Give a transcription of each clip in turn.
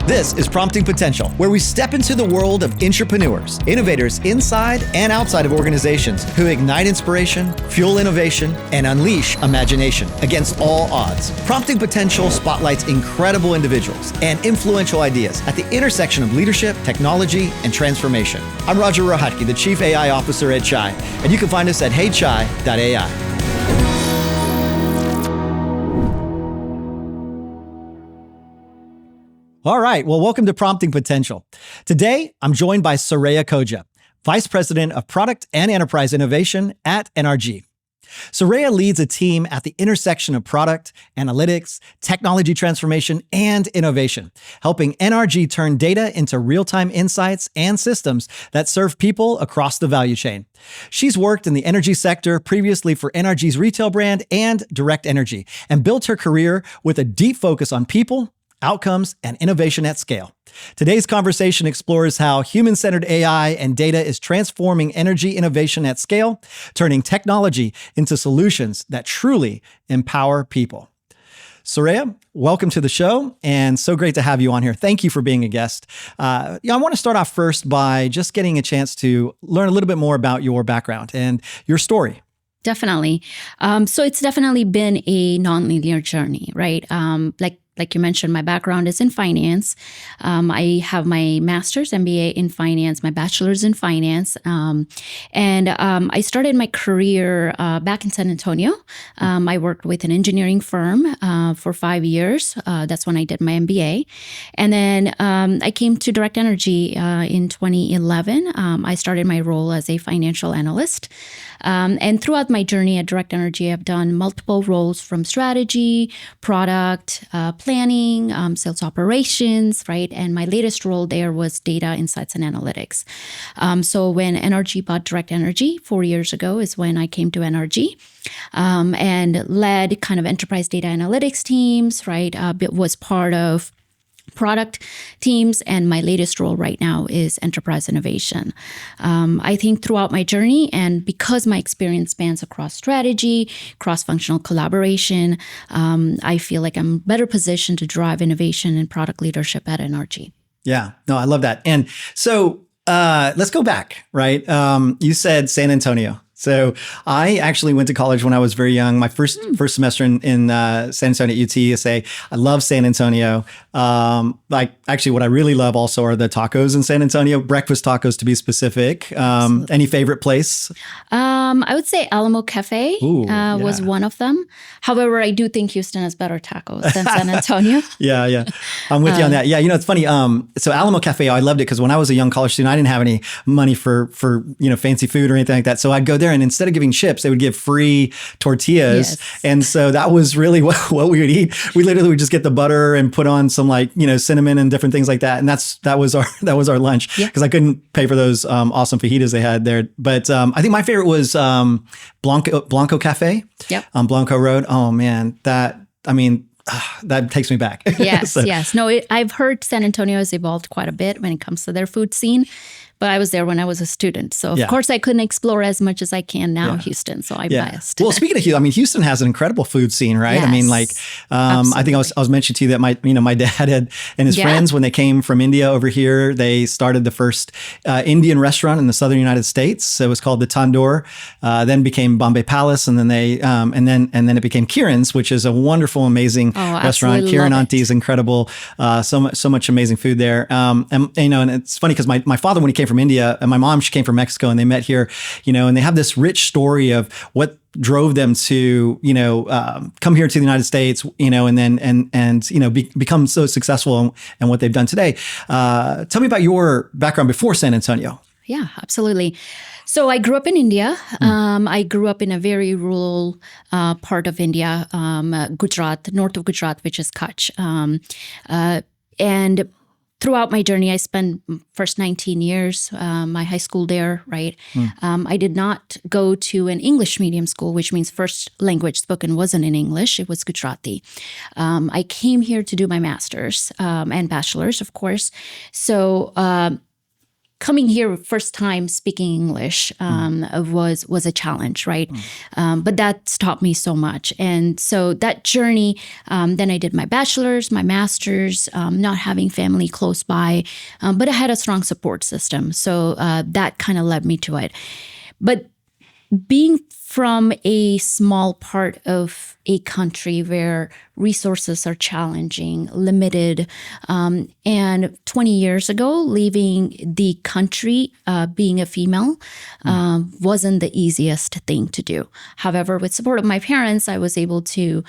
This is Prompting Potential, where we step into the world of entrepreneurs, innovators inside and outside of organizations who ignite inspiration, fuel innovation, and unleash imagination against all odds. Prompting Potential spotlights incredible individuals and influential ideas at the intersection of leadership, technology, and transformation. I'm Roger Rohatke, the Chief AI Officer at Chai, and you can find us at heychai.ai. All right, well, welcome to Prompting Potential. Today, I'm joined by Suraiya Khoja, Vice President of Product and Enterprise Innovation at NRG. Suraiya leads a team at the intersection of product, analytics, technology transformation, and innovation, helping NRG turn data into real-time insights and systems that serve people across the value chain. She's worked in the energy sector previously for NRG's retail brand and Direct Energy, and built her career with a deep focus on people, outcomes, and innovation at scale. Today's conversation explores how human-centered AI and data is transforming energy innovation at scale, turning technology into solutions that truly empower people. Suraiya, welcome to the show, and so great to have you on here. Thank you for being a guest. I want to start off first by just getting a chance to learn a little bit more about your background and your story. Definitely. So it's definitely been a nonlinear journey, right? Like you mentioned, my background is in finance. I have my master's MBA in finance, my bachelor's in finance. And I started my career back in San Antonio. I worked with an engineering firm for 5 years. That's when I did my MBA. And then I came to Direct Energy in 2011. I started my role as a financial analyst. And throughout my journey at Direct Energy, I've done multiple roles from strategy, product, planning, sales operations, right? And my latest role there was data insights and analytics. So when NRG bought Direct Energy 4 years ago is when I came to NRG and led kind of enterprise data analytics teams, right? Was part of product teams, and my latest role right now is enterprise innovation. I think throughout my journey, and because my experience spans across strategy, cross-functional collaboration, I feel like I'm better positioned to drive innovation and product leadership at NRG. Yeah, no, I love that. And so let's go back, right? You said San Antonio. So I actually went to college when I was very young. My first semester in San Antonio at UTSA. I love San Antonio. Actually, what I really love also are the tacos in San Antonio, breakfast tacos to be specific. Any favorite place? I would say Alamo Cafe was one of them. However, I do think Houston has better tacos than San Antonio. Yeah. I'm with you on that. Yeah, it's funny. So Alamo Cafe, I loved it because when I was a young college student, I didn't have any money for fancy food or anything like that. So I'd go there, and instead of giving chips, they would give free tortillas. Yes. And so that was really what we would eat. We literally would just get the butter and put on some cinnamon and different things like that. And that was our lunch because I couldn't pay for those awesome fajitas they had there. But I think my favorite was Blanco Cafe on Blanco Road. Oh man, that takes me back. Yes, yes. No, I've heard San Antonio has evolved quite a bit when it comes to their food scene. But I was there when I was a student. So, of course, I couldn't explore as much as I can now, Houston. So I'm biased. Well, speaking of Houston, Houston has an incredible food scene, right? Yes, I think I was mentioning to you that my dad and his friends, when they came from India over here, they started the first Indian restaurant in the southern United States. So it was called the Tandoor, then became Bombay Palace, and then then it became Kiran's, which is a wonderful, amazing restaurant. Kiran Auntie is incredible. So much amazing food there. And it's funny because my father, when he came from India, and my mom, she came from Mexico, and they met here, and they have this rich story of what drove them to, come here to the United States, become so successful in what they've done today. Tell me about your background before San Antonio. Yeah, absolutely. So I grew up in India. I grew up in a very rural part of India, Gujarat, north of Gujarat, which is Kutch. And throughout my journey, I spent first 19 years, my high school there, right? I did not go to an English medium school, which means first language spoken wasn't in English, it was Gujarati. I came here to do my master's and bachelor's, of course. So coming here first time speaking English was a challenge, right? But that's taught me so much. And so that journey, then I did my bachelor's, my master's, not having family close by, but I had a strong support system. So that kind of led me to it. But being from a small part of a country where resources are challenging, limited, and 20 years ago, leaving the country, being a female, wasn't the easiest thing to do. However, with support of my parents, I was able to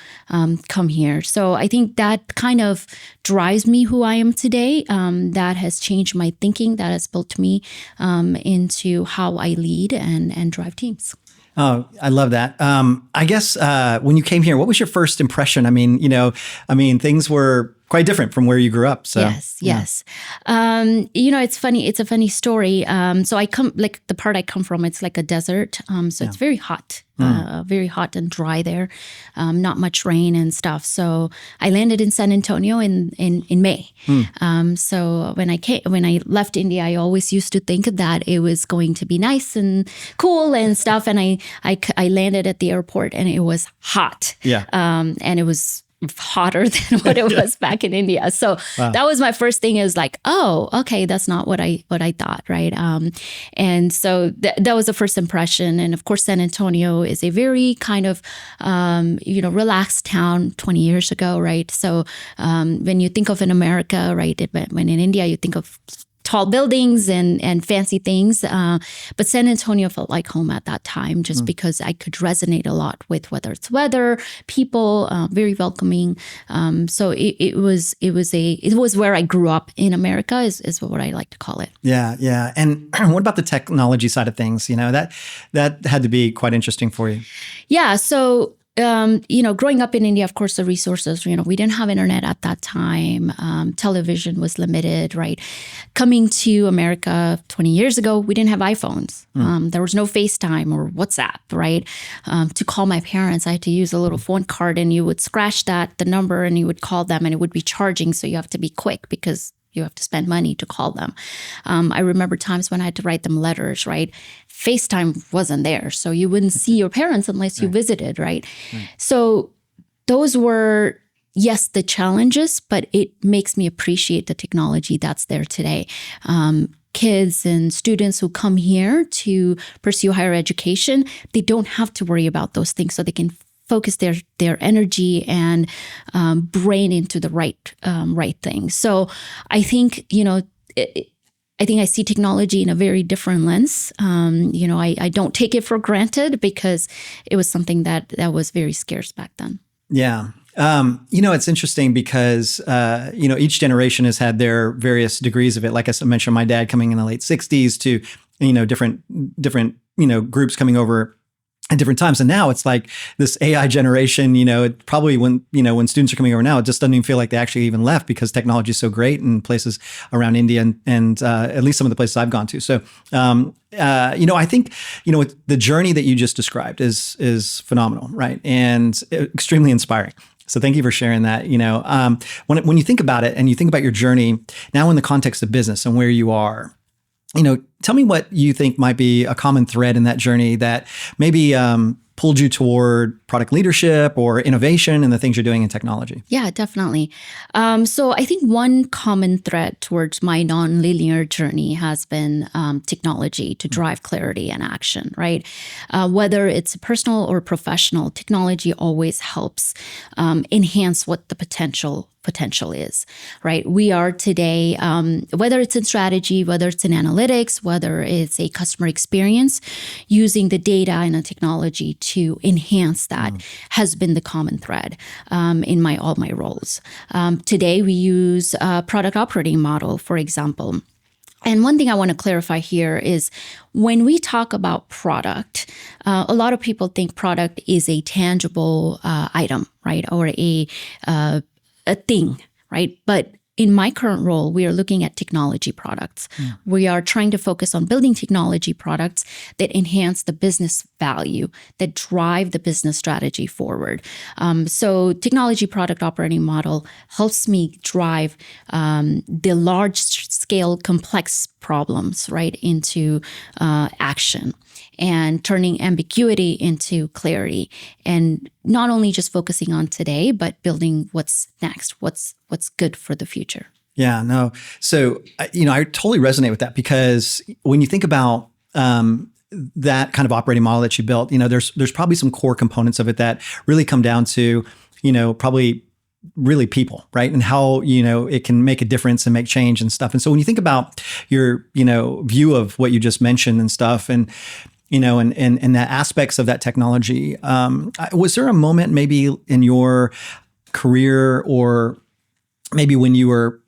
come here. So I think that kind of drives me who I am today. That has changed my thinking. That has built me into how I lead and drive teams. Oh, I love that. I guess when you came here, what was your first impression? I mean, things were quite different from where you grew up. So Yes. It's funny. It's a funny story. So I come, like the part I come from, it's like a desert. So it's very hot. Very hot and dry there, not much rain and stuff. So I landed in San Antonio in May. So when I left India, I always used to think that it was going to be nice and cool and stuff. And I landed at the airport and it was hot. Yeah. And it was hotter than what it was back in India. So that was my first thing, is like, oh, okay, that's not what I thought, right? And so that was the first impression. And of course, San Antonio is a very kind of, relaxed town 20 years ago, right? So when you think of in America, right, when in India, you think of tall buildings and fancy things. But San Antonio felt like home at that time, just because I could resonate a lot with whether it's weather, people, very welcoming. So it was where I grew up in America is what I like to call it. Yeah. And what about the technology side of things? That had to be quite interesting for you. Yeah. So growing up in India, of course, the resources, we didn't have internet at that time. Television was limited, right? Coming to America 20 years ago, we didn't have iPhones. There was no FaceTime or WhatsApp, right? To call my parents, I had to use a little phone card, and you would scratch the number, and you would call them, and it would be charging. So you have to be quick because you have to spend money to call them. I remember times when I had to write them letters, right? FaceTime wasn't there. So you wouldn't see your parents unless you visited, right? So those were, yes, the challenges, but it makes me appreciate the technology that's there today. Kids and students who come here to pursue higher education, they don't have to worry about those things, so they can focus their energy and brain into the right thing. So I think, I see technology in a very different lens. I don't take it for granted because it was something that was very scarce back then. Yeah. It's interesting because, each generation has had their various degrees of it. Like I mentioned, my dad coming in the late 60s to, different groups coming over at different times. And now it's like this AI generation, it probably when students are coming over now, it just doesn't even feel like they actually even left because technology is so great in places around India and at least some of the places I've gone to. So, I think, the journey that you just described is phenomenal, right? And extremely inspiring. So thank you for sharing that. When you think about it and you think about your journey now in the context of business and where you are, tell me what you think might be a common thread in that journey that maybe pulled you toward product leadership or innovation and the things you're doing in technology. Yeah, definitely. So I think one common thread towards my non-linear journey has been technology to drive clarity and action, right? Whether it's personal or professional, technology always helps enhance what the potential is, right? We are today, whether it's in strategy, whether it's in analytics, whether it's a customer experience, using the data and the technology to enhance that has been the common thread in all my roles. Today, we use a product operating model, for example. And one thing I want to clarify here is when we talk about product, a lot of people think product is a tangible item, right? Or a thing, right? But in my current role, we are looking at technology products. We are trying to focus on building technology products that enhance the business value, that drive the business strategy forward. So technology product operating model helps me drive the large scale complex problems, right, into action, and turning ambiguity into clarity, and not only just focusing on today, but building what's next, what's good for the future. Yeah, no. So, I totally resonate with that, because when you think about that kind of operating model that you built, there's probably some core components of it that really come down to, probably really people, right? And how, it can make a difference and make change and stuff. And so when you think about your, view of what you just mentioned and stuff, and and the aspects of that technology, was there a moment maybe in your career, or maybe when you were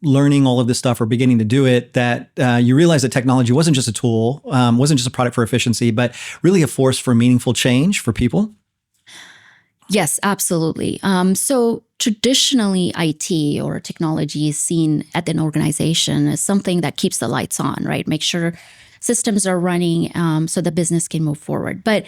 learning all of this stuff or beginning to do it, that you realized that technology wasn't just a tool, wasn't just a product for efficiency, but really a force for meaningful change for people? Yes, absolutely. So traditionally, IT or technology is seen at an organization as something that keeps the lights on, right? Make sure systems are running so the business can move forward. But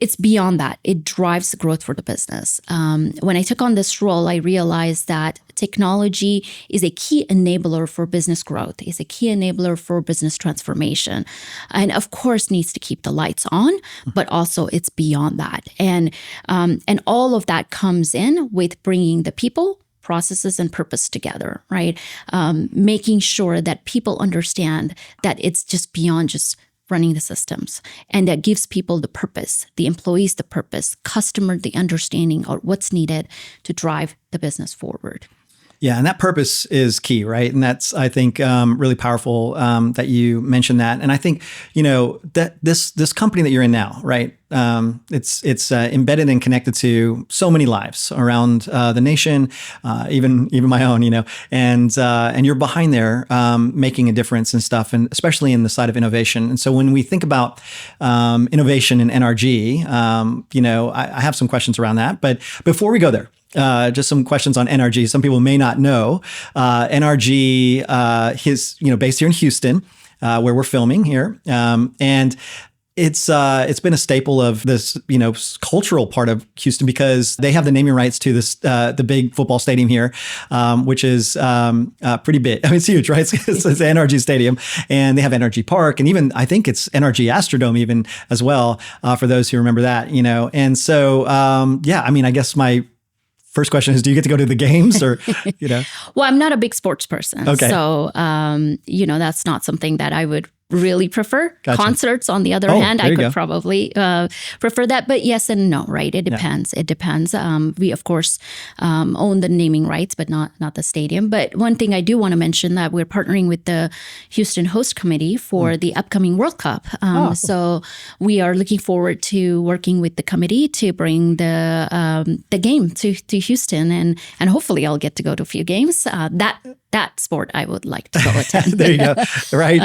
it's beyond that. It drives growth for the business. When I took on this role, I realized that technology is a key enabler for business growth, is a key enabler for business transformation, and of course needs to keep the lights on, but also it's beyond that. And all of that comes in with bringing the people, processes, and purpose together, right? Making sure that people understand that it's just beyond just running the systems, and that gives people the purpose, the employees the purpose, customer the understanding of what's needed to drive the business forward. Yeah, and that purpose is key, right? And that's, I think, really powerful that you mentioned that. And I think, that this company that you're in now, right? It's embedded and connected to so many lives around the nation, even my own, and you're behind there making a difference and stuff, and especially in the side of innovation. And so when we think about innovation in NRG, I have some questions around that. But before we go there, just some questions on NRG. Some people may not know NRG is based here in Houston, where we're filming here, and it's been a staple of this cultural part of Houston, because they have the naming rights to this the big football stadium here, which is pretty big. I mean, it's huge, right? It's the NRG Stadium, and they have NRG Park, and even I think it's NRG Astrodome even as well, for those who remember that. And so I mean, I guess my first question is, do you get to go to the games, or, Well, I'm not a big sports person. Okay. So, that's not something that I would really prefer. Gotcha. Concerts, on the other hand, I could probably prefer that. But yes and no, right? It depends. Yeah. It depends. We, of course, own the naming rights, but not the stadium. But one thing I do want to mention, that we're partnering with the Houston Host Committee for the upcoming World Cup. Cool. So we are looking forward to working with the committee to bring the game to Houston, and hopefully I'll get to go to a few games. That sport I would like to go attend. There you go. Right.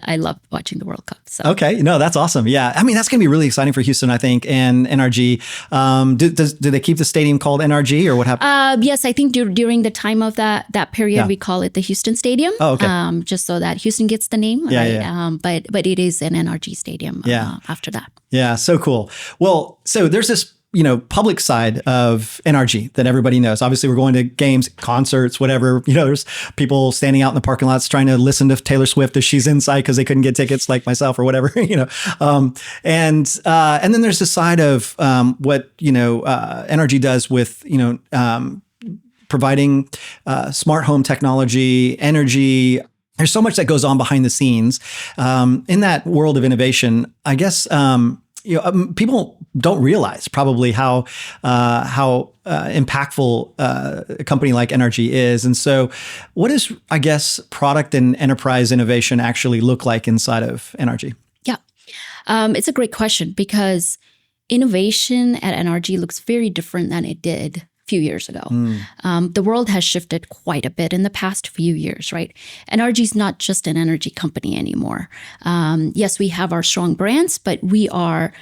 I love watching the World Cup. So. Okay. No, that's awesome. Yeah. I mean, that's going to be really exciting for Houston, I think, and NRG. Do they keep the stadium called NRG, or what happened? Yes, I think during the time of that period, we call it the Houston Stadium. Oh, okay. Just so that Houston gets the name. Yeah, right? yeah. But it is an NRG Stadium after that. Yeah. So cool. Well, so there's this public side of NRG that everybody knows. Obviously, we're going to games, concerts, whatever. There's people standing out in the parking lots trying to listen to Taylor Swift as she's inside because they couldn't get tickets, like myself or whatever. And then there's the side of what NRG does with providing smart home technology, energy. There's so much that goes on behind the scenes in that world of innovation. I guess. People don't realize probably how impactful a company like NRG is. And so what does, I guess, product and enterprise innovation actually look like inside of NRG? Yeah, it's a great question, because innovation at NRG looks very different than it did few years ago. The world has shifted quite a bit in the past few years, right? NRG is not just an energy company anymore. Yes, we have our strong brands, but we are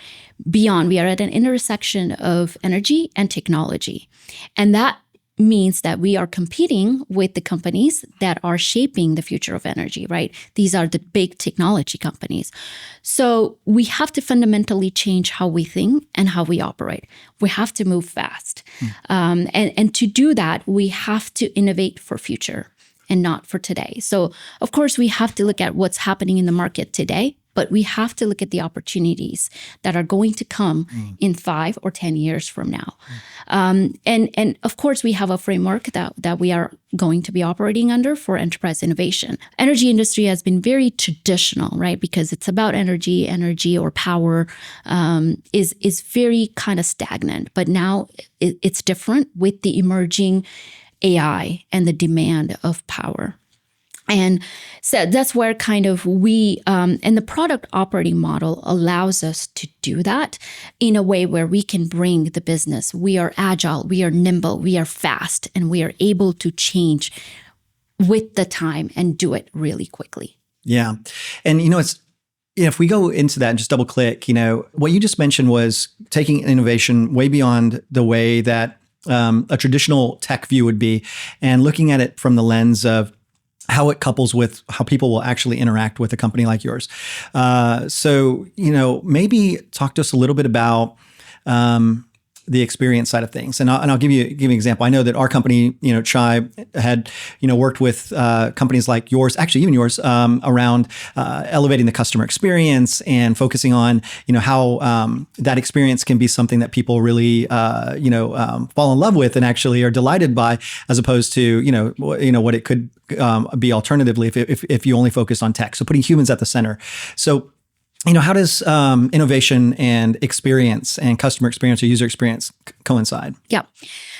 beyond. We are at an intersection of energy and technology. And that means that we are competing with the companies that are shaping the future of energy, right? These are the big technology companies. So we have to fundamentally change how we think and how we operate. We have to move fast. And to do that, we have to innovate for future and not for today. So, of course, we have to look at what's happening in the market today, but we have to look at the opportunities that are going to come in 5 or 10 years from now. And of course, we have a framework that we are going to be operating under for enterprise innovation. Energy industry has been very traditional, right? Because it's about energy or power is very kind of stagnant. But now it's different with the emerging AI and the demand of power. And so that's where kind of we, and the product operating model allows us to do that in a way where we can bring the business. We are agile, we are nimble, we are fast, and we are able to change with the time and do it really quickly. Yeah. And, if we go into that and just double click, what you just mentioned was taking innovation way beyond the way that a traditional tech view would be, and looking at it from the lens of how it couples with how people will actually interact with a company like yours. So, maybe talk to us a little bit about the experience side of things. And I'll give you an example. I know that our company, Chai, had, worked with companies like yours, actually even yours, around elevating the customer experience and focusing on, how that experience can be something that people really, fall in love with and actually are delighted by, as opposed to, what it could be alternatively if you only focus on tech. So putting humans at the center. So, how does innovation and experience and customer experience or user experience coincide? Yeah.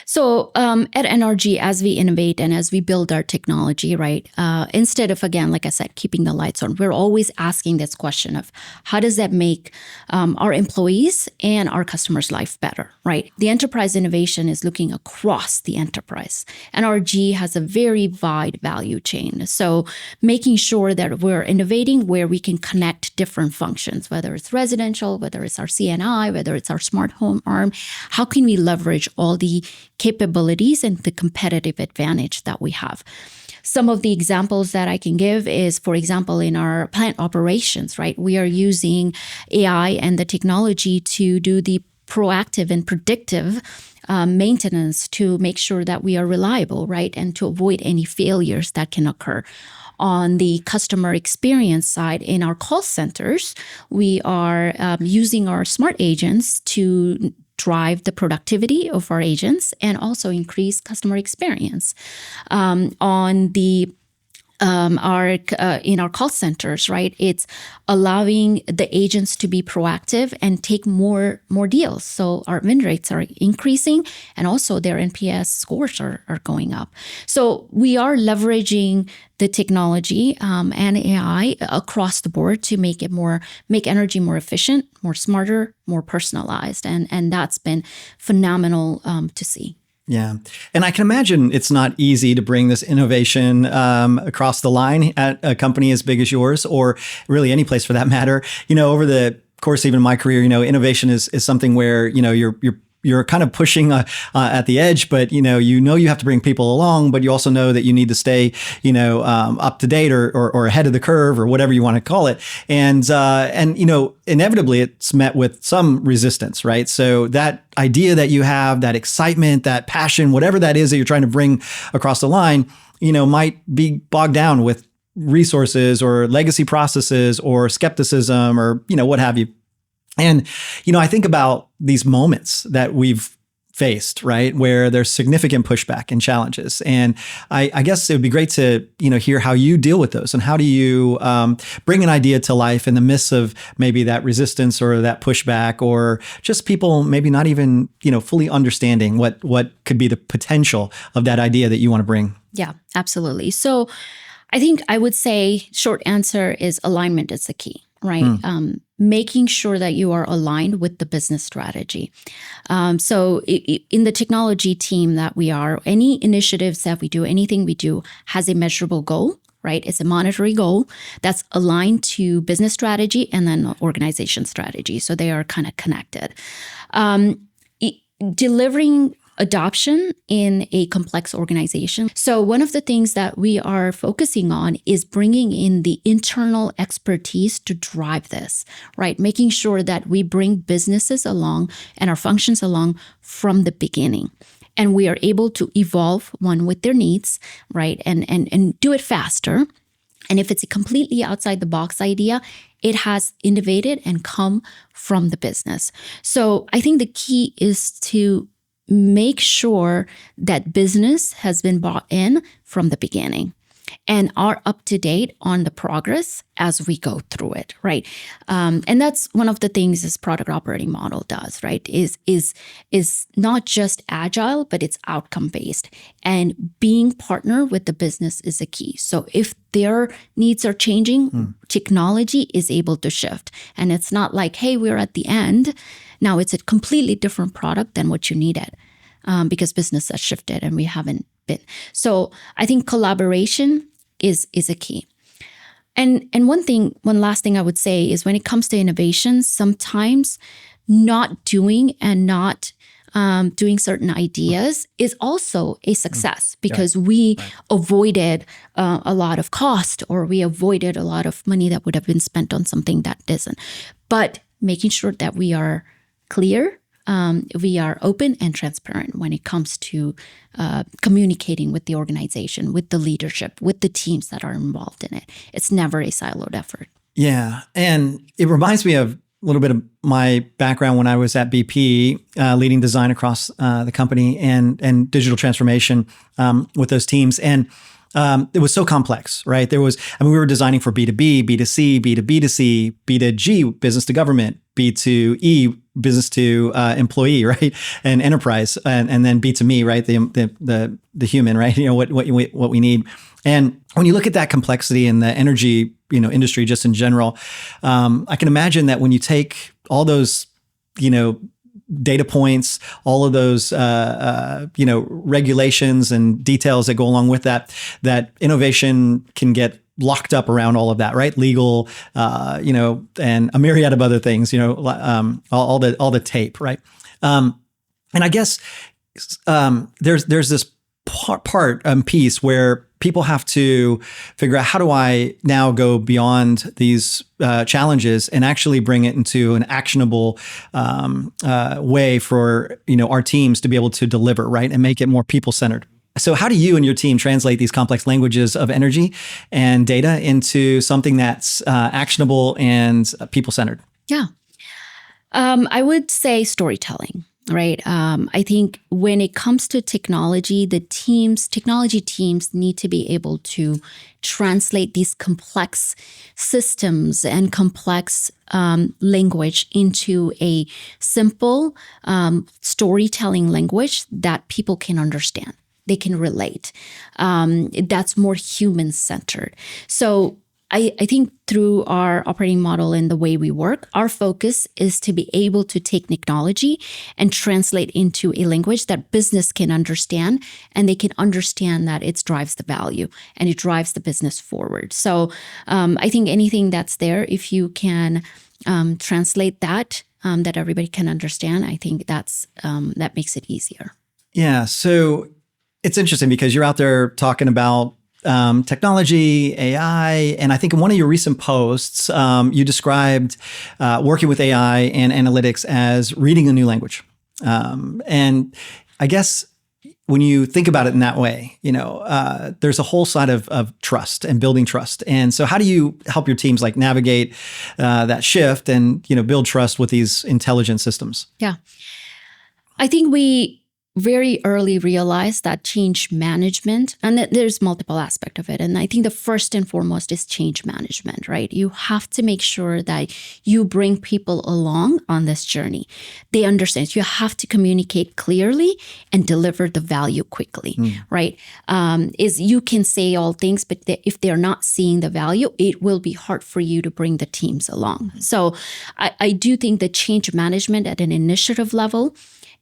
So at NRG, as we innovate and as we build our technology, right, instead of, again, like I said, keeping the lights on, we're always asking this question of how does that make our employees and our customers' life better, right? The enterprise innovation is looking across the enterprise. NRG has a very wide value chain. So making sure that we're innovating where we can connect different functions, whether it's residential, whether it's our CNI, whether it's our smart home arm, how can we leverage all the capabilities and the competitive advantage that we have? Some of the examples that I can give is, for example, in our plant operations, right? We are using AI and the technology to do the proactive and predictive maintenance to make sure that we are reliable, right? And to avoid any failures that can occur. On the customer experience side, in our call centers, we are using our smart agents to drive the productivity of our agents and also increase customer experience. In our call centers, right? It's allowing the agents to be proactive and take more deals. So our win rates are increasing and also their NPS scores are going up. So we are leveraging the technology and AI across the board to make energy more efficient, more smarter, more personalized. And that's been phenomenal to see. Yeah. And I can imagine it's not easy to bring this innovation across the line at a company as big as yours, or really any place for that matter. Over the course even of my career, innovation is something where, you're kind of pushing at the edge, but you have to bring people along, but you also know that you need to stay, up to date or ahead of the curve or whatever you want to call it. And inevitably it's met with some resistance, right? So that idea that you have, that excitement, that passion, whatever that is that you're trying to bring across the line, might be bogged down with resources or legacy processes or skepticism or, what have you. And, I think about these moments that we've faced, right, where there's significant pushback and challenges. And I guess it would be great to, hear how you deal with those and how do you bring an idea to life in the midst of maybe that resistance or that pushback or just people maybe not even, fully understanding what could be the potential of that idea that you want to bring. Yeah, absolutely. So I think I would say short answer is alignment is the key. Right. Making sure that you are aligned with the business strategy. So in the technology team that we are, any initiatives that we do, anything we do has a measurable goal, right? It's a monetary goal that's aligned to business strategy and then organization strategy. So they are kind of connected. Delivering adoption in a complex organization. So one of the things that we are focusing on is bringing in the internal expertise to drive this, right? Making sure that we bring businesses along and our functions along from the beginning. And we are able to evolve one with their needs, right? And do it faster. And if it's a completely outside the box idea, it has innovated and come from the business. So I think the key is to make sure that business has been bought in from the beginning and are up to date on the progress as we go through it, right? And that's one of the things this product operating model does, right? Is not just agile, but it's outcome based. And being partner with the business is a key. So if their needs are changing, technology is able to shift. And it's not like, hey, we're at the end. Now it's a completely different product than what you needed because business has shifted and we haven't been. So I think collaboration is a key. And one last thing I would say is when it comes to innovation, sometimes not doing and not doing certain ideas is also a success because we avoided a lot of cost or we avoided a lot of money that would have been spent on something that isn't. But making sure that we are clear, we are open and transparent when it comes to communicating with the organization, with the leadership, with the teams that are involved in it. It's never a siloed effort. Yeah. And it reminds me of a little bit of my background when I was at BP, leading design across the company and digital transformation with those teams. And it was so complex, right? We were designing for B2B, B2C, B2B2C, B2G, business to government, B2E, business to employee, right? And enterprise, and then B2Me, right? The human, right? You know, what we need. And when you look at that complexity in the energy, industry just in general, I can imagine that when you take all those, data points, all of those, regulations and details that go along with that innovation can get locked up around all of that, right? Legal, and a myriad of other things, all the tape, right? And I guess there's this piece where people have to figure out, how do I now go beyond these challenges and actually bring it into an actionable way for our teams to be able to deliver, right, and make it more people-centered. So how do you and your team translate these complex languages of energy and data into something that's actionable and people-centered? Yeah. I would say storytelling. Right. I think when it comes to technology, technology teams need to be able to translate these complex systems and complex language into a simple storytelling language that people can understand. They can relate. That's more human-centered. So I think through our operating model and the way we work, our focus is to be able to take technology and translate into a language that business can understand, and they can understand that it drives the value and it drives the business forward. So I think anything that's there, if you can translate that everybody can understand, I think that makes it easier. Yeah. So it's interesting because you're out there talking about technology, AI, and I think in one of your recent posts, you described working with AI and analytics as reading a new language. And I guess when you think about it in that way, there's a whole side of trust and building trust. And so how do you help your teams navigate that shift and, build trust with these intelligent systems? Yeah. I think we very early realized that change management, and there's multiple aspects of it. And I think the first and foremost is change management, right? You have to make sure that you bring people along on this journey. They understand. You have to communicate clearly and deliver the value quickly, right? Is you can say all things, but if they're not seeing the value, it will be hard for you to bring the teams along. So I do think the change management at an initiative level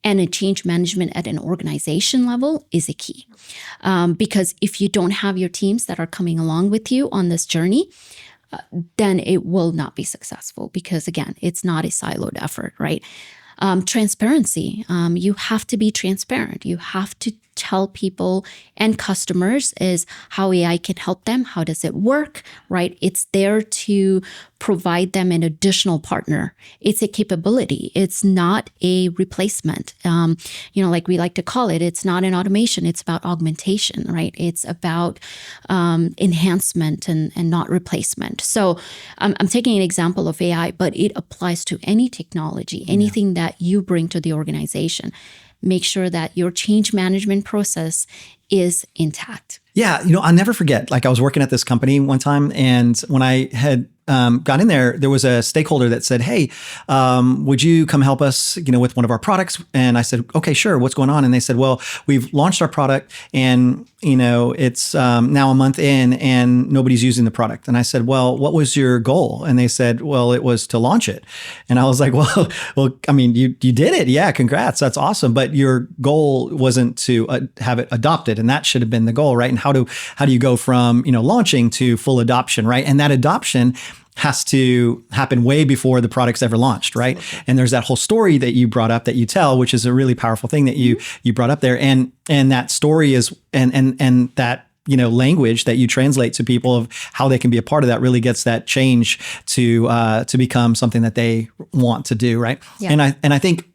and a change management at an organization level is a key. Because if you don't have your teams that are coming along with you on this journey, then it will not be successful because, again, it's not a siloed effort, right? Transparency. You have to be transparent. You have to tell people and customers is how AI can help them. How does it work, right? It's there to provide them an additional partner. It's a capability. It's not a replacement. Like we like to call it, it's not an automation. It's about augmentation, right? It's about enhancement and not replacement. So I'm taking an example of AI, but it applies to any technology, anything that you bring to the organization. Make sure that your change management process is intact. Yeah, I'll never forget. Like I was working at this company one time, and when I had got in there was a stakeholder that said, "Hey, would you come help us, with one of our products?" And I said, "Okay, sure. What's going on?" And they said, "Well, we've launched our product, and it's now a month in, and nobody's using the product." And I said, "Well, what was your goal?" And they said, "Well, it was to launch it." And I was like, "Well, I mean, you did it. Yeah, congrats. That's awesome. But your goal wasn't to have it adopted, and that should have been the goal, right? And how do you go from launching to full adoption, right? And that adoption has to happen way before the product's ever launched, right? Absolutely. And there's that whole story that you brought up that you tell, which is a really powerful thing that you brought up there. And that story is and that language that you translate to people of how they can be a part of that really gets that change to become something that they want to do, right? Yeah. And I think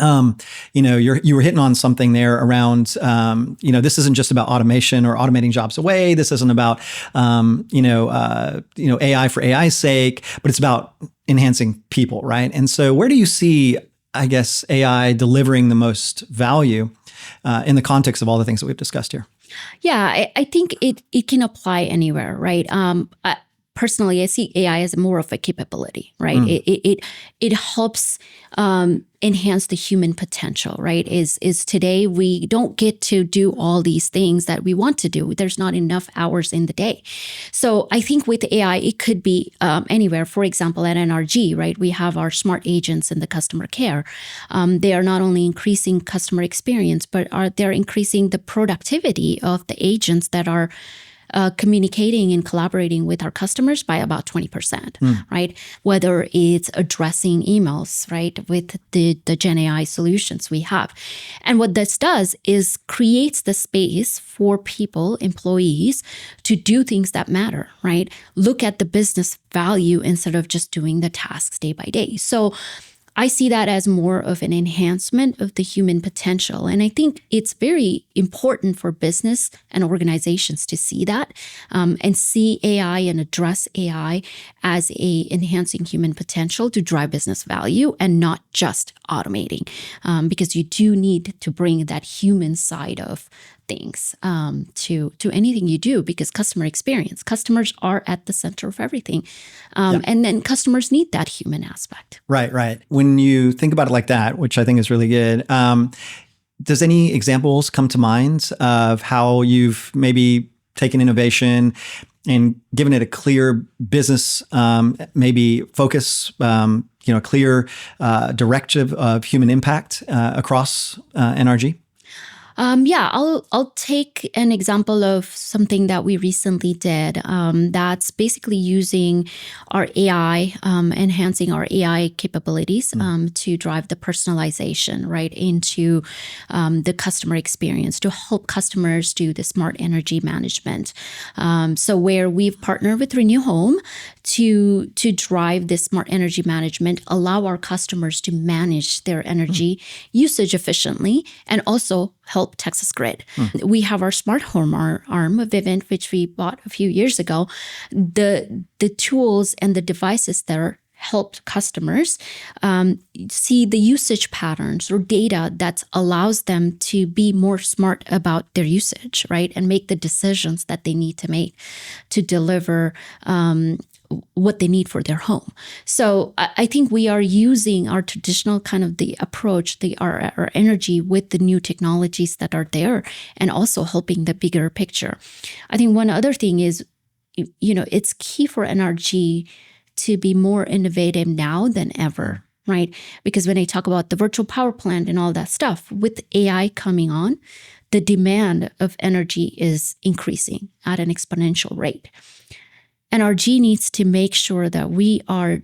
you were hitting on something there around, this isn't just about automation or automating jobs away. This isn't about, AI for AI's sake, but it's about enhancing people, right? And so where do you see, I guess, AI delivering the most value in the context of all the things that we've discussed here? Yeah, I think it can apply anywhere, right? Personally, I see AI as more of a capability, right? It helps enhance the human potential, right? Is today we don't get to do all these things that we want to do. There's not enough hours in the day. So I think with AI, it could be anywhere. For example, at NRG, right? We have our smart agents in the customer care. They are not only increasing customer experience, but they're increasing the productivity of the agents that are communicating and collaborating with our customers by about 20%, right? Whether it's addressing emails, right, with the Gen AI solutions we have. And what this does is creates the space for people, employees, to do things that matter, right? Look at the business value instead of just doing the tasks day by day. So I see that as more of an enhancement of the human potential. And I think it's very important for business and organizations to see that and see AI and address AI as enhancing human potential to drive business value and not just automating, because you do need to bring that human side of things to anything you do, because customers are at the center of everything. And then customers need that human aspect. Right. When you think about it like that, which I think is really good, does any examples come to mind of how you've maybe taken innovation and given it a clear business, maybe focus, clear directive of human impact across NRG? I'll take an example of something that we recently did. That's basically using our AI, enhancing our AI capabilities to drive the personalization right into the customer experience to help customers do the smart energy management. So where we've partnered with Renew Home to drive this smart energy management, allow our customers to manage their energy usage efficiently, and also help Texas Grid. We have our smart home arm of Vivint, which we bought a few years ago. The tools and the devices that helped customers see the usage patterns or data that allows them to be more smart about their usage, right? And make the decisions that they need to make to deliver what they need for their home. So I think we are using our traditional kind of the approach, our energy with the new technologies that are there, and also helping the bigger picture. I think one other thing is, it's key for NRG to be more innovative now than ever, right? Because when I talk about the virtual power plant and all that stuff, with AI coming on, the demand of energy is increasing at an exponential rate. NRG needs to make sure that we are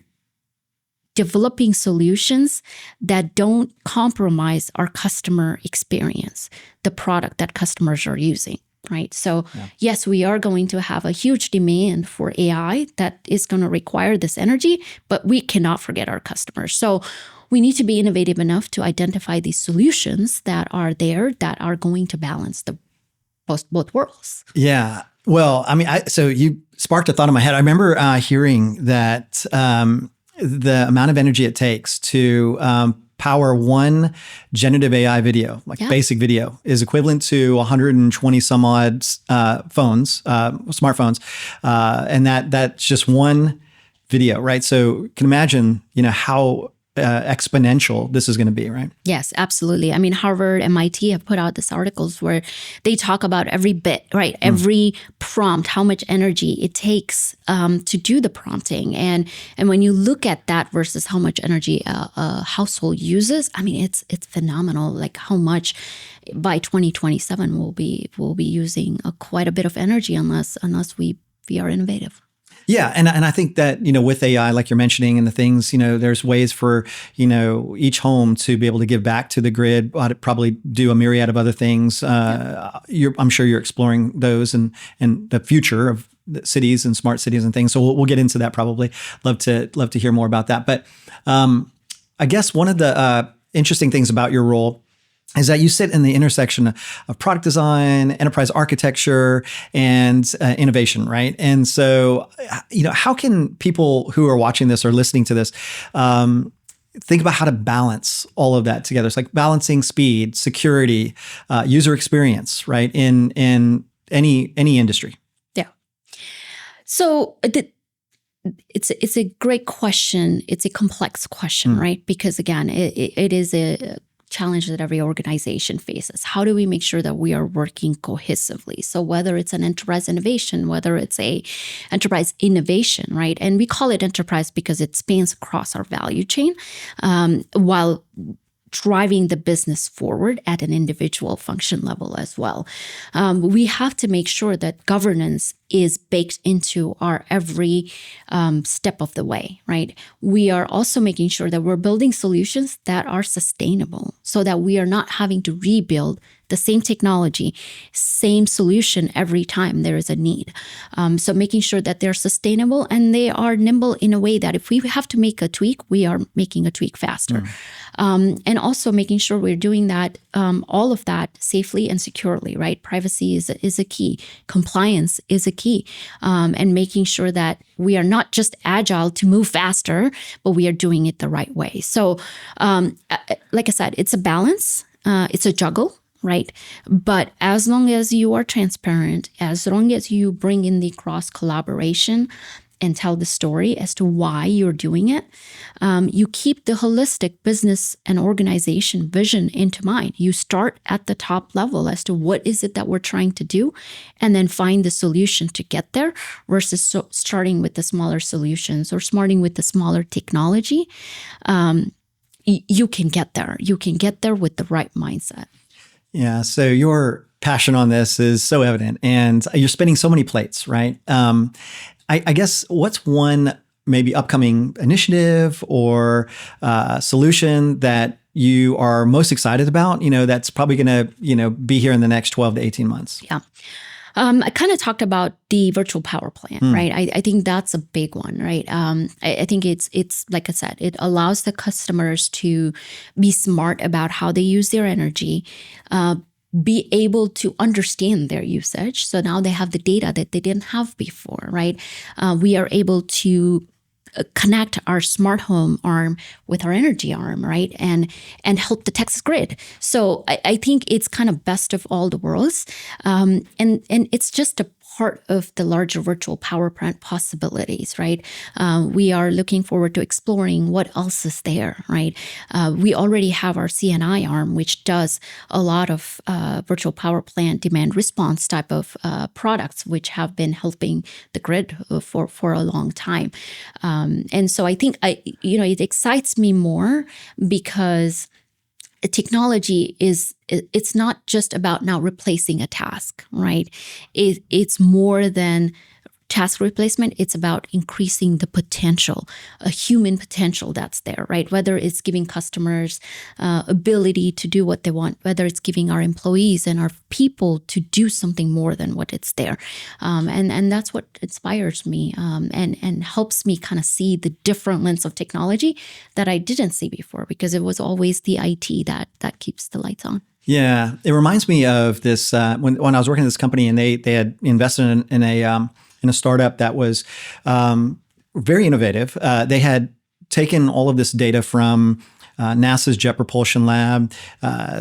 developing solutions that don't compromise our customer experience, the product that customers are using, right? So yes, we are going to have a huge demand for AI that is going to require this energy, but we cannot forget our customers. So we need to be innovative enough to identify these solutions that are there that are going to balance the both worlds. Yeah. Well, I mean, so you sparked a thought in my head. I remember hearing that the amount of energy it takes to power one generative AI video, like basic video, is equivalent to 120 some odd phones, smartphones, and that's just one video, right? So you can imagine, how exponential this is going to be, right? Yes, absolutely. I mean, Harvard, MIT have put out these articles where they talk about every bit, right? Every prompt, how much energy it takes to do the prompting. And when you look at that versus how much energy a household uses, I mean, it's phenomenal. Like how much by 2027 we'll be using quite a bit of energy unless we are innovative. Yeah. And I think that, with AI, like you're mentioning and the things, there's ways for, each home to be able to give back to the grid, probably do a myriad of other things. I'm sure you're exploring those and the future of cities and smart cities and things. So we'll get into that probably. Love to hear more about that. But I guess one of the interesting things about your role is that you sit in the intersection of product design, enterprise architecture, and innovation, right? And so, how can people who are watching this or listening to this think about how to balance all of that together? It's like balancing speed, security, user experience, right? In any industry. Yeah. So it's a great question. It's a complex question, right? Because again, it is a challenge that every organization faces. How do we make sure that we are working cohesively? So whether it's an enterprise innovation, whether it's a enterprise innovation, right? And we call it enterprise because it spans across our value chain, while driving the business forward at an individual function level as well. We have to make sure that governance is baked into our every step of the way, right? We are also making sure that we're building solutions that are sustainable so that we are not having to rebuild the same technology, same solution every time there is a need. So making sure that they're sustainable and they are nimble in a way that if we have to make a tweak, we are making a tweak faster. And also making sure we're doing that, all of that safely and securely, right? Privacy is a key. Compliance is a key. And making sure that we are not just agile to move faster, but we are doing it the right way. So like I said, it's a balance. It's a juggle. Right. But as long as you are transparent, as long as you bring in the cross collaboration and tell the story as to why you're doing it, you keep the holistic business and organization vision into mind. You start at the top level as to what is it that we're trying to do, and then find the solution to get there versus starting with the smaller solutions or starting with the smaller technology. You can get there. You can get there with the right mindset. Yeah. So your passion on this is so evident, and you're spinning so many plates, right? I guess what's one maybe upcoming initiative or solution that you are most excited about, that's probably going to, be here in the next 12 to 18 months? Yeah. I kind of talked about the virtual power plant, right? I think that's a big one, right? I think it's like I said, it allows the customers to be smart about how they use their energy, be able to understand their usage. So now they have the data that they didn't have before, right? We are able to connect our smart home arm with our energy arm, right? And help the Texas grid. So I think it's kind of best of all the worlds. And it's just a part of the larger virtual power plant possibilities, right? We are looking forward to exploring what else is there, right? We already have our CNI arm, which does a lot of virtual power plant demand response type of products, which have been helping the grid for a long time. And so I think it excites me more because technology it's not just about now replacing a task, right? It's more than task replacement. It's about increasing the potential, a human potential that's there, right? Whether it's giving customers ability to do what they want, whether it's giving our employees and our people to do something more than what it's there. And that's what inspires me and helps me kind of see the different lens of technology that I didn't see before, because it was always the IT that keeps the lights on. Yeah, it reminds me of this when I was working at this company, and they had invested in a startup that was very innovative. They had taken all of this data from NASA's Jet Propulsion Lab.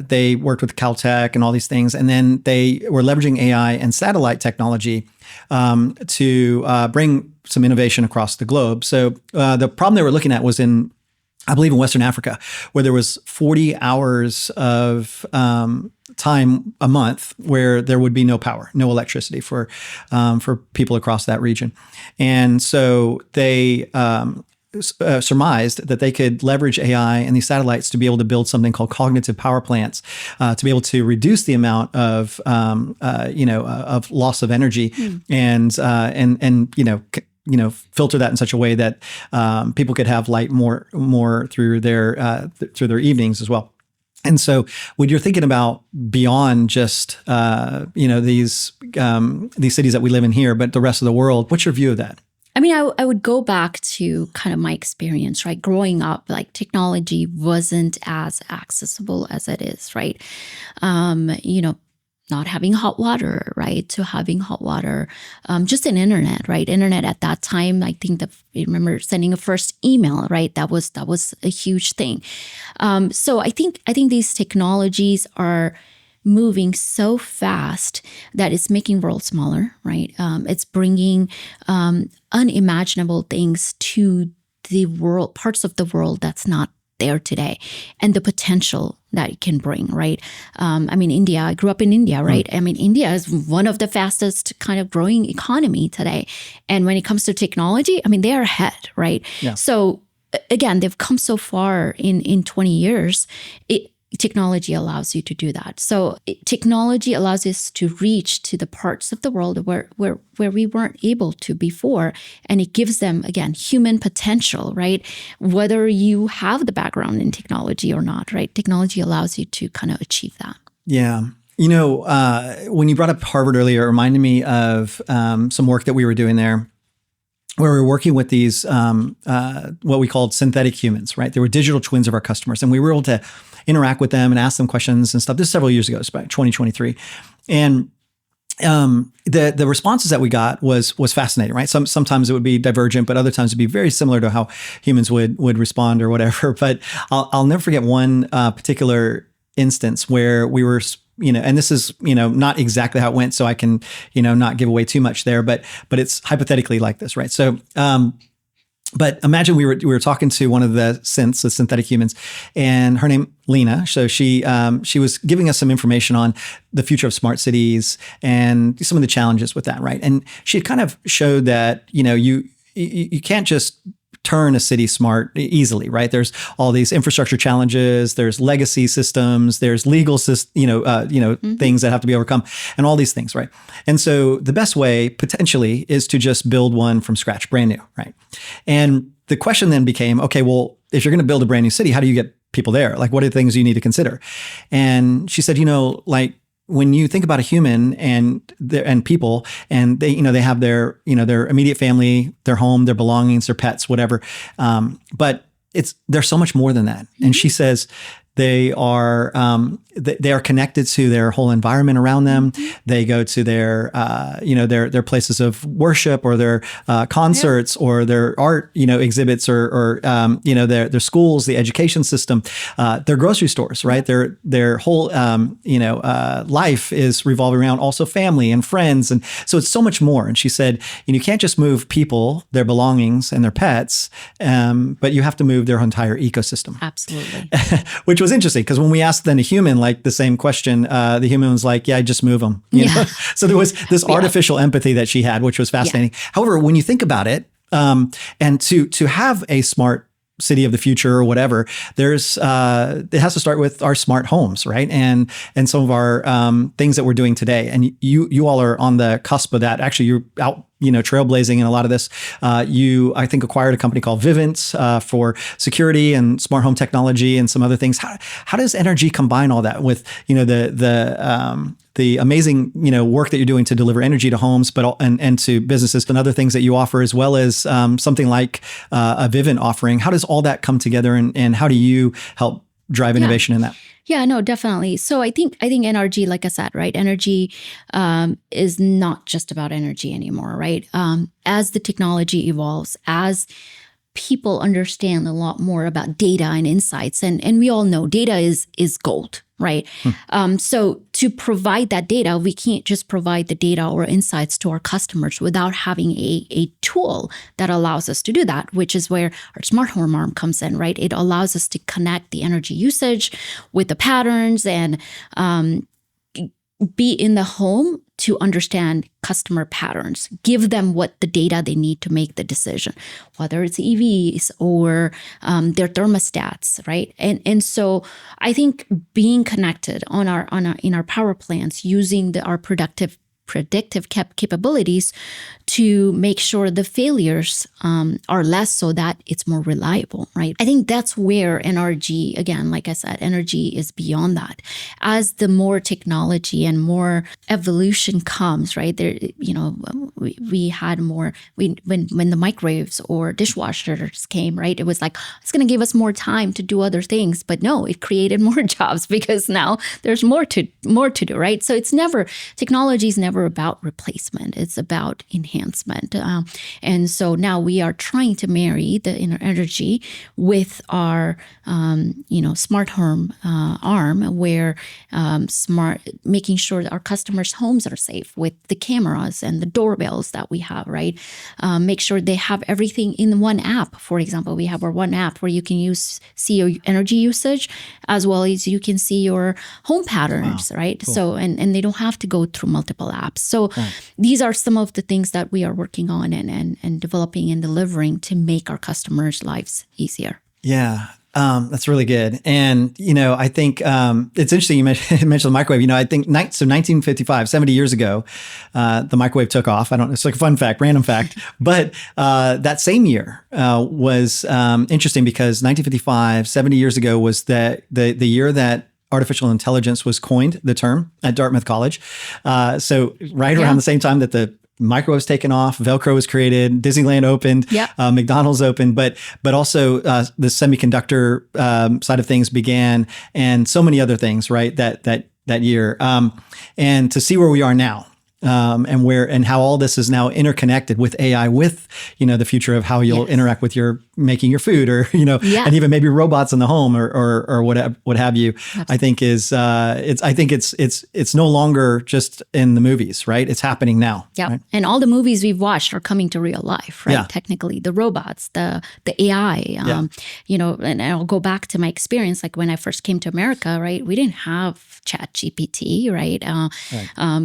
They worked with Caltech and all these things, and then they were leveraging AI and satellite technology to bring some innovation across the globe. So the problem they were looking at was I believe in Western Africa, where there was 40 hours of time a month where there would be no power, no electricity for people across that region. And so they surmised that they could leverage AI and these satellites to be able to build something called cognitive power plants, to be able to reduce the amount of of loss of energy and filter that in such a way that people could have light more through their evenings as well. And so when you're thinking about beyond just these cities that we live in here, but the rest of the world, what's your view of that? I mean, I would go back to kind of my experience, right? Growing up, like technology wasn't as accessible as it is, right? Not having hot water, right? To having hot water, just an internet, right? Internet at that time, I think I remember sending a first email, right? That was a huge thing. So I think these technologies are moving so fast that it's making the world smaller, right? It's bringing unimaginable things to the world, parts of the world that's not there today, and the potential that it can bring, right? India, I grew up in India, right? India is one of the fastest kind of growing economy today. And when it comes to technology, they are ahead, right? Yeah. So again, they've come so far in 20 years. Technology allows you to do that. So technology allows us to reach to the parts of the world where we weren't able to before. And it gives them, again, human potential, right? Whether you have the background in technology or not, right? Technology allows you to kind of achieve that. Yeah. When you brought up Harvard earlier, it reminded me of some work that we were doing there, where we were working with these, what we called synthetic humans, right? They were digital twins of our customers, and we were able to interact with them and ask them questions and stuff. This is several years ago, it's about 2023. And the responses that we got was fascinating, right? Sometimes it would be divergent, but other times it'd be very similar to how humans would respond or whatever. But I'll never forget one particular instance where we were, and this is, not exactly how it went, so I can, not give away too much there, but it's hypothetically like this, right? So, but imagine we were talking to one of the synthetic humans, and her name Lena. So she was giving us some information on the future of smart cities and some of the challenges with that, right? And she had kind of showed that you can't just turn a city smart easily, right? There's all these infrastructure challenges, there's legacy systems, there's legal things that have to be overcome, and all these things, right? And so the best way potentially is to just build one from scratch, brand new, right? And the question then became, okay, well, if you're going to build a brand new city, how do you get people there? Like, what are the things you need to consider? And she said, when you think about a human and people, and they have their immediate family, their home, their belongings, their pets, whatever. But there's so much more than that. Mm-hmm. And she says they are connected to their whole environment around them. Mm-hmm. They go to their places of worship, or their concerts, or their art exhibits, or their schools, the education system, their grocery stores, right? Their whole life is revolving around also family and friends, and so it's so much more. And she said, you can't just move people, their belongings, and their pets, but you have to move their entire ecosystem. Absolutely. Which was interesting, because when we asked then a human like the same question, the human was like, yeah, just move them. You know? So there was this artificial empathy that she had, which was fascinating. Yeah. However, when you think about it, and to have a smart city of the future or whatever, it has to start with our smart homes, right? And some of our things that we're doing today. And you all are on the cusp of that. Actually, you're out trailblazing in a lot of this. You, I think, acquired a company called Vivint for security and smart home technology and some other things. How does NRG combine all that with, the amazing, work that you're doing to deliver energy to homes, and to businesses and other things that you offer, as well as something like a Vivint offering? How does all that come together, and how do you help drive innovation in that? Yeah, no, definitely. So I think NRG, like I said, right, energy is not just about energy anymore, right? As the technology evolves, as people understand a lot more about data and insights, and we all know data is gold, right? So to provide that data, we can't just provide the data or insights to our customers without having a tool that allows us to do that, which is where our smart home arm comes in, right? It allows us to connect the energy usage with the patterns and be in the home to understand customer patterns, give them what the data they need to make the decision, whether it's EVs or their thermostats, right? And so I think being connected in our power plants, using our predictive capabilities to make sure the failures are less, so that it's more reliable, right? I think that's where NRG, again, like I said, energy is beyond that. As the more technology and more evolution comes, right? There, we had more, when the microwaves or dishwashers came, right? It was like, it's going to give us more time to do other things, but no, it created more jobs because now there's more to do, right? So technology is never about replacement. It's about enhancement. And so now we are trying to marry the energy with our, smart home arm, where making sure that our customers' homes are safe with the cameras and the doorbells that we have, right? Make sure they have everything in one app. For example, we have our one app where you can see your energy usage, as well as you can see your home patterns, right? Cool. So, and they don't have to go through multiple apps. So these are some of the things that we are working on and developing and delivering to make our customers' lives easier. Yeah. That's really good. And, I think it's interesting you mentioned the microwave. I think 1955, 70 years ago, the microwave took off. I don't know, it's like a fun fact, random fact. But that same year was interesting, because 1955, 70 years ago, was the year that artificial intelligence was coined, the term, at Dartmouth College. So around the same time that the microwave's taken off, Velcro was created, Disneyland opened, McDonald's opened, but also the semiconductor side of things began, and so many other things, right? That year, and to see where we are now. And how all this is now interconnected with AI, with the future of how you'll interact with making your food, or and even maybe robots in the home, or what have you. Absolutely. I think it's no longer just in the movies, right? It's happening now. Yeah, right? And all the movies we've watched are coming to real life, right? Yeah. Technically, the robots, the AI, and I'll go back to my experience, like when I first came to America, right? We didn't have ChatGPT, right?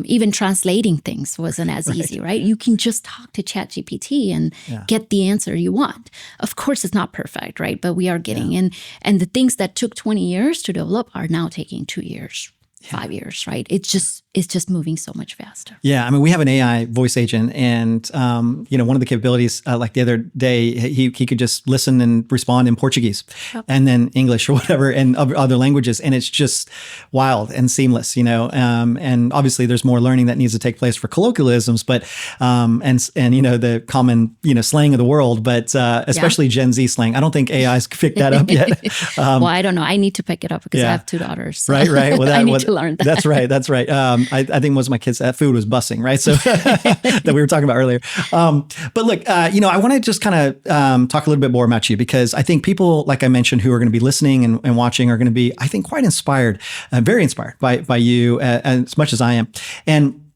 Even translating things wasn't as easy, right? You can just talk to ChatGPT and get the answer you want. Of course, it's not perfect, right? But we are getting and the things that took 20 years to develop are now taking 2 years, 5 years, right? It's just moving so much faster. Yeah, I mean, we have an AI voice agent, and one of the capabilities, like the other day, he could just listen and respond in Portuguese, and then English or whatever, and other languages, and it's just wild and seamless, And obviously, there's more learning that needs to take place for colloquialisms, but and the common slang of the world, but especially Gen Z slang. I don't think AI's picked that up yet. Well, I don't know. I need to pick it up because I have 2 daughters. So right. Well, I need to learn that. That's right. I think most of my kids, that food was bussing, right? So that we were talking about earlier. But look, I want to just kind of talk a little bit more about you, because I think people, like I mentioned, who are going to be listening and watching are going to be, I think, quite inspired, very inspired by you as much as I am. And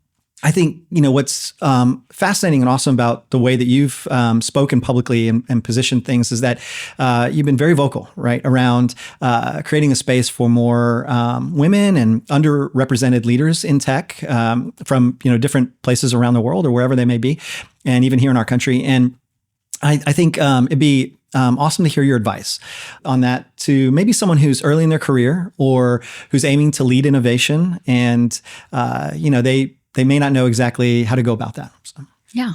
I think, what's fascinating and awesome about the way that you've spoken publicly and positioned things is that you've been very vocal, right, around creating a space for more women and underrepresented leaders in tech from, different places around the world, or wherever they may be, and even here in our country. And I think it'd be awesome to hear your advice on that to maybe someone who's early in their career, or who's aiming to lead innovation, and they may not know exactly how to go about that. So. Yeah.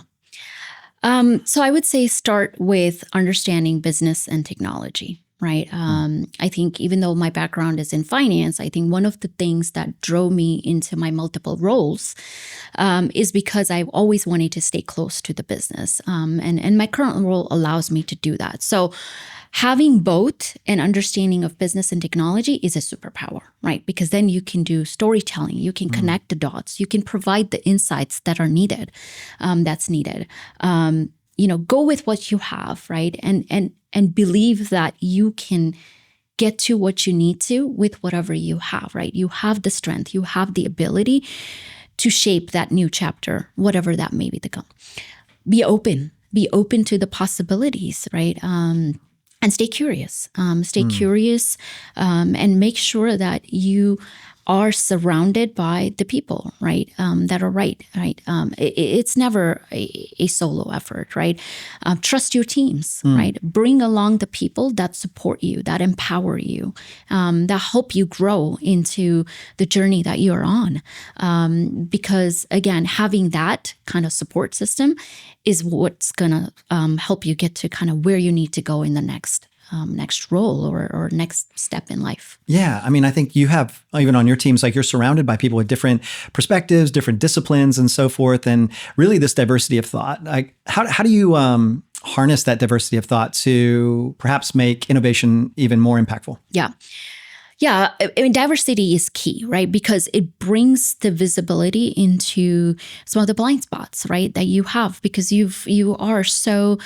So I would say start with understanding business and technology, right? I think even though my background is in finance, I think one of the things that drove me into my multiple roles is because I've always wanted to stay close to the business. And my current role allows me to do that. So having both an understanding of business and technology is a superpower, right? Because then you can do storytelling, you can connect the dots, you can provide the insights that are needed, that's needed. Go with what you have, right? And believe that you can get to what you need to with whatever you have, right? You have the strength, you have the ability to shape that new chapter, whatever that may become. Be open to the possibilities, right? And stay curious. And make sure that you are surrounded by the people, right? That are right. It's never a solo effort, right? Trust your teams, right? Bring along the people that support you, that empower you, that help you grow into the journey that you're on. Because again, having that kind of support system is what's gonna help you get to kind of where you need to go in the next role or next step in life. Yeah. I mean, I think you have, even on your teams, like you're surrounded by people with different perspectives, different disciplines and so forth. And really this diversity of thought. Like how do you harness that diversity of thought to perhaps make innovation even more impactful? Yeah, I mean, diversity is key, right? Because it brings the visibility into some of the blind spots, right, that you have, because you are so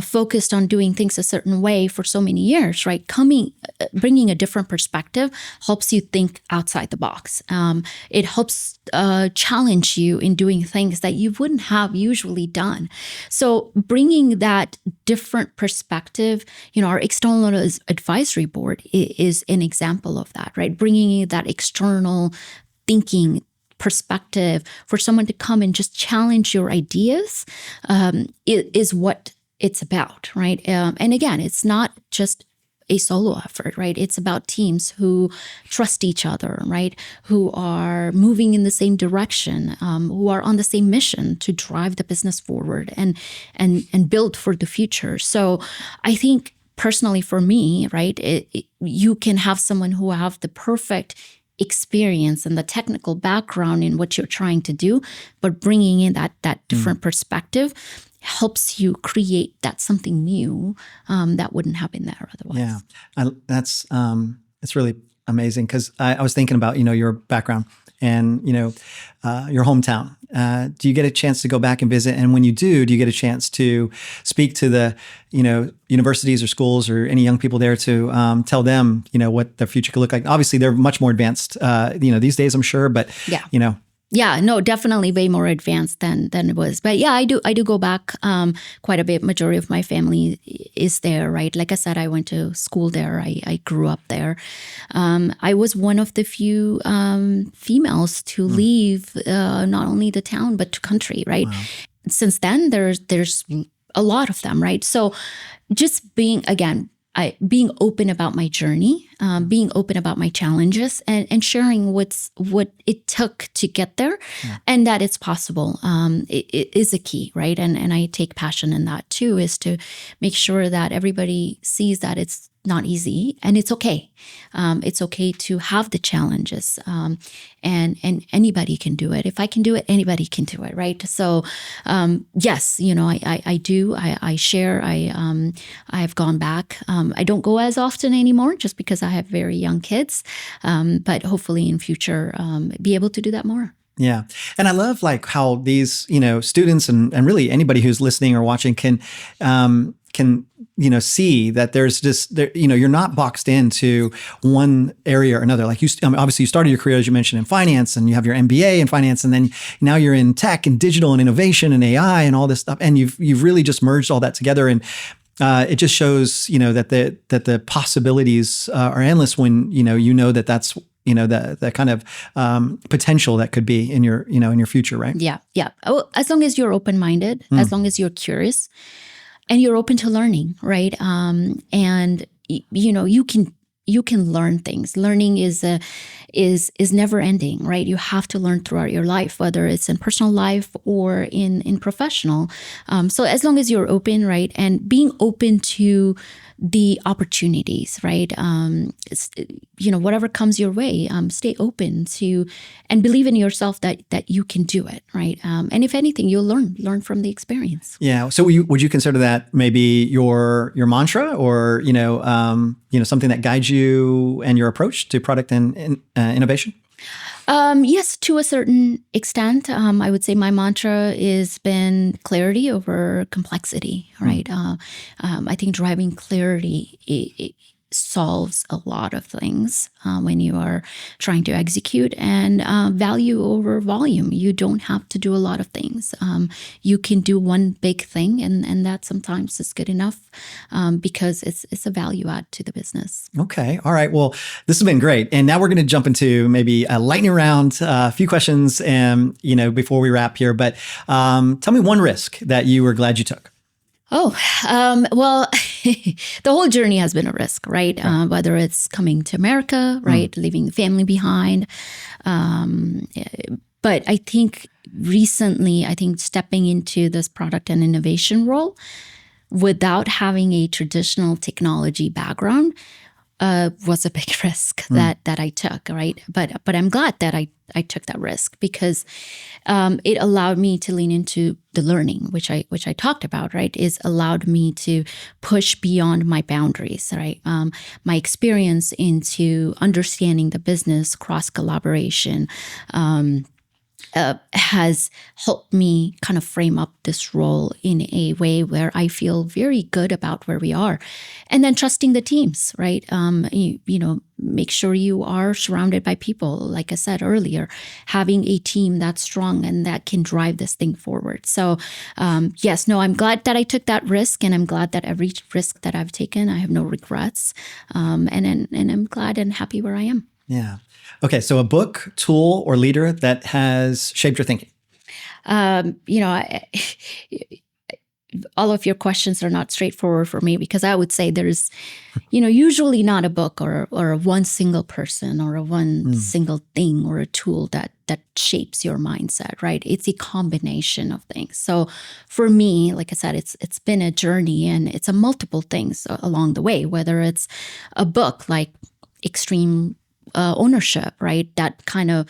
focused on doing things a certain way for so many years, right? Bringing a different perspective helps you think outside the box. It helps challenge you in doing things that you wouldn't have usually done. So bringing that different perspective, our external advisory board is an example of that, right? Bringing that external thinking perspective for someone to come and just challenge your ideas is what it's about, right? And again, it's not just a solo effort, right? It's about teams who trust each other, right? Who are moving in the same direction, who are on the same mission to drive the business forward and build for the future. So I think personally for me, right, you can have someone who have the perfect experience and the technical background in what you're trying to do, but bringing in that different perspective helps you create that something new that wouldn't have been there otherwise. Yeah, it's really amazing because I was thinking about your background and your hometown. Do you get a chance to go back and visit? And when you do you get a chance to speak to the universities or schools or any young people there to tell them what their future could look like? Obviously, they're much more advanced these days, I'm sure, but Yeah, no, definitely way more advanced than it was. But yeah, I do go back quite a bit. Majority of my family is there, right? Like I said, I went to school there. I grew up there. I was one of the few females to leave not only the town but to country, right? Wow. Since then, there's a lot of them, right? So just being open about my journey, being open about my challenges, and sharing what it took to get there, and that it's possible. It is a key, right? And I take passion in that too, is to make sure that everybody sees that it's not easy and it's okay. It's okay to have the challenges, and anybody can do it. If I can do it, anybody can do it, right? So yes, I do. I share. I've gone back. I don't go as often anymore, just because I have very young kids. But hopefully in future, be able to do that more. Yeah. And I love how these, students and really anybody who's listening or watching can see that there's just, you're not boxed into one area or another. Like obviously you started your career, as you mentioned, in finance, and you have your MBA in finance, and then now you're in tech and digital and innovation and AI and all this stuff. And you've really just merged all that together. And it just shows, that the possibilities are endless when, that that's, the kind of potential that could be in your future, right? Yeah. Oh, as long as you're open-minded, as long as you're curious, and you're open to learning, right? And you you can learn things. Learning is never ending, right? You have to learn throughout your life, whether it's in personal life or in professional. So as long as you're open, right, and being open to the opportunities, right? Whatever comes your way, stay open to and believe in yourself that you can do it, right? And if anything, you'll learn from the experience. Yeah. So would you consider that maybe your mantra, or something that guides you and your approach to product and innovation? Yes, to a certain extent. I would say my mantra has been clarity over complexity, right? I think driving clarity it solves a lot of things when you are trying to execute, and value over volume. You don't have to do a lot of things. You can do one big thing, and that sometimes is good enough because it's a value add to the business. Okay. All right. Well, this has been great. And now we're going to jump into maybe a lightning round, a few questions, before we wrap here. But tell me one risk that you were glad you took. Well, the whole journey has been a risk, right? Whether it's coming to America, right, leaving the family behind. But I think recently, stepping into this product and innovation role without having a traditional technology background was a big risk that I took, right? But I'm glad that I took that risk because it allowed me to lean into the learning, which I talked about, right? Is allowed me to push beyond my boundaries, right? My experience into understanding the business, cross collaboration, has helped me kind of frame up this role in a way where I feel very good about where we are. And then trusting the teams, right? Make sure you are surrounded by people, like I said earlier, having a team that's strong and that can drive this thing forward. So I'm glad that I took that risk, and I'm glad that every risk that I've taken, I have no regrets. And I'm glad and happy where I am. Yeah. Okay. So a book, tool, or leader that has shaped your thinking. All of your questions are not straightforward for me because I would say there's, usually not a book or one single person or a one single thing or a tool that shapes your mindset, right? It's a combination of things. So for me, like I said, it's been a journey, and it's a multiple things along the way, whether it's a book like Extreme Ownership, right? That kind of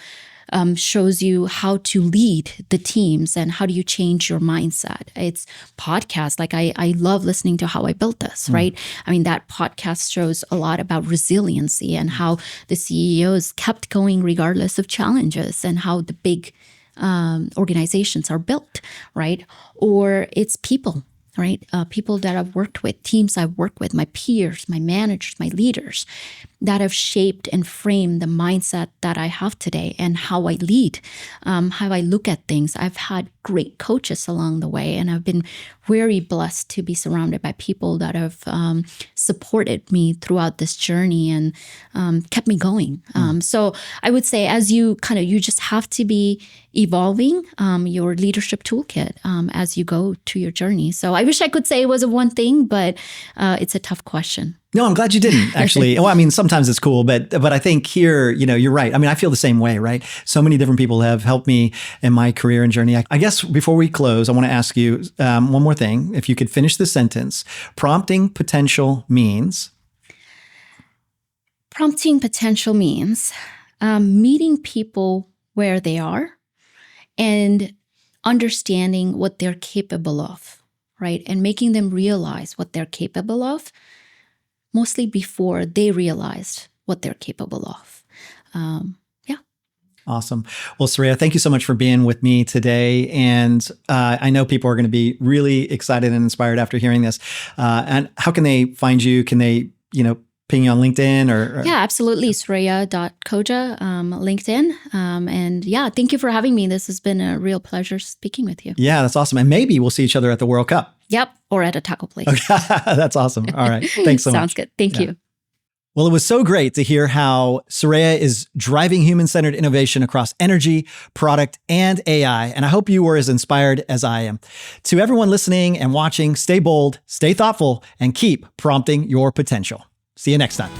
shows you how to lead the teams and how do you change your mindset. It's podcasts. Like I love listening to How I Built This, right? I mean, that podcast shows a lot about resiliency and how the CEOs kept going regardless of challenges, and how the big organizations are built, right? Or it's people. Right? People that I've worked with, teams I've worked with, my peers, my managers, my leaders that have shaped and framed the mindset that I have today and how I lead, how I look at things. I've had great coaches along the way, and I've been very blessed to be surrounded by people that have supported me throughout this journey and kept me going. So I would say as you just have to be evolving your leadership toolkit as you go to your journey. So I wish I could say it was a one thing, but it's a tough question. No, I'm glad you didn't actually. Well, I mean, sometimes it's cool, but I think here, you're right. I mean, I feel the same way, right? So many different people have helped me in my career and journey. I guess before we close, I want to ask you one more thing. If you could finish the sentence, prompting potential means? Prompting potential means meeting people where they are and understanding what they're capable of, right? And making them realize what they're capable of, mostly before they realized what they're capable of. Awesome. Well, Suraiya, thank you so much for being with me today. And I know people are going to be really excited and inspired after hearing this. And how can they find you? Can they, ping you on LinkedIn or? Yeah, absolutely. Suraiya.Khoja, LinkedIn. And thank you for having me. This has been a real pleasure speaking with you. Yeah, that's awesome. And maybe we'll see each other at the World Cup. Yep. Or at a taco place. Okay. That's awesome. All right. Thanks so much. Sounds good. Thank you. Well, it was so great to hear how Suraiya is driving human-centered innovation across energy, product, and AI. And I hope you were as inspired as I am. To everyone listening and watching, stay bold, stay thoughtful, and keep prompting your potential. See you next time.